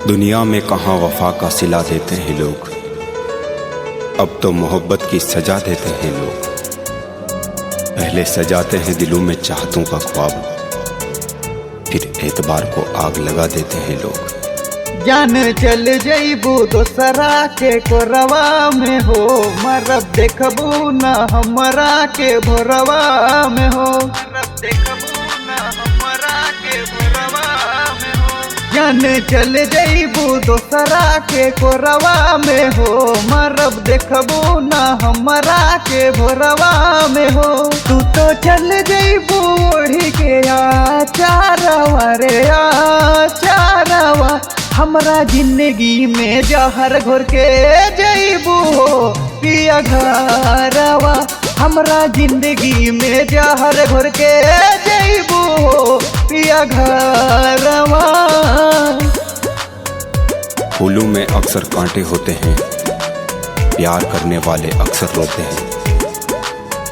दुनिया में कहाँ वफा का सिला देते हैं लोग, अब तो मोहब्बत की सजा देते हैं लोग। पहले सजाते हैं दिलों में चाहतों का ख्वाब, फिर एतबार को आग लगा देते हैं लोग। जान चल जईबू दोसरा के कोरवा में हो, मरब देखबू न हमरा के भोरवा में हो, मरब देखबू न हमरा के भोरवा में हो। जान चल जईबू दोसरा के कोरवा में हो, मरब देखबू न हमरा के भोरवा में हो। तू तो चल जईबू ओढ़ी के आचारवा रे आचारवा, हमरा जिंदगी में जहर घोर के जईबू हो पिया घरवा। हमरा जिंदगी में जहर घोर के जईबू हो पिया घरवा। फूलों में अक्सर कांटे होते हैं, प्यार करने वाले अक्सर रोते हैं।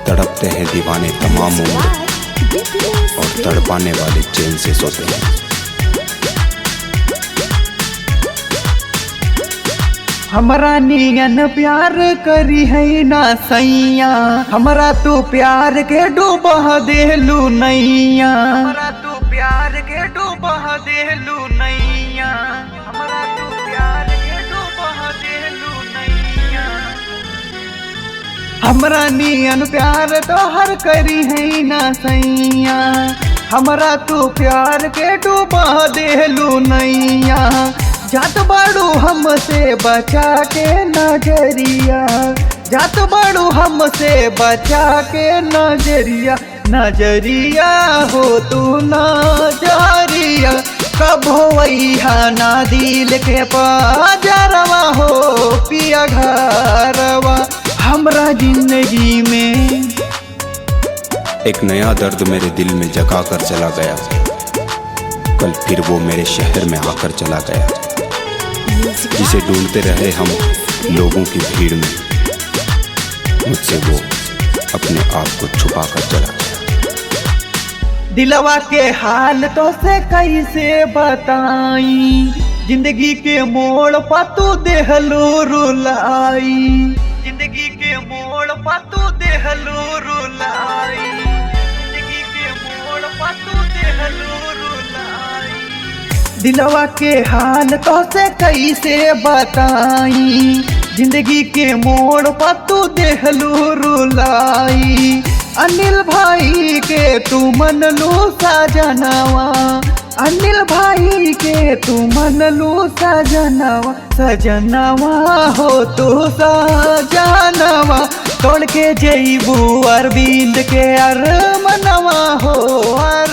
तड़पते हैं दीवाने तमाम उम्र, और तड़पाने वाले चैन से सोते हैं। हमरा नियन प्यार करी है ना सैया, हमरा तू प्यार के डूबा देलू नैया, हमरा तू प्यार के डूबा देलू नैया, हमरा तू प्यार के डूबा देलू नैया। हमरा नियन प्यार तो हर करी है ना सैया, हमरा तू प्यार के डूबा देलू नैया। जात बाड़ू हमसे बचा के नजरिया, जात बाड़ू हमसे बचा के नजरिया, नजरिया हो तू नजरिया। कब होइहा ना दिल के पाजरवा हो पिया घरवा। हमरा जिंदगी में एक नया दर्द मेरे दिल में जगा कर चला गया, कल फिर वो मेरे शहर में आकर चला गया। जिसे ढूंढते रहे हम लोगों की भीड़ में, मुझसे वो अपने आप को छुपा कर चला गया। दिलवा के हाल तो से कैसे बताई, जिंदगी के मोड़ पातू देहलो रुलाई, जिंदगी के मोड़ पातू देहलो रुलाई, जिंदगी के मोड़ पातू देहलो रुलाई। दिलवा के हाल तो से कैसे बताई, जिंदगी के मोड़ पातू देहलू रुलाई। अनिल भाई के तू मनलू सजनवा, अनिल भाई के तू मनलू सजनवा, सजनवा हो तू सजनवा। तोड़ के जईबू अरविंद के अरमनवा हो अर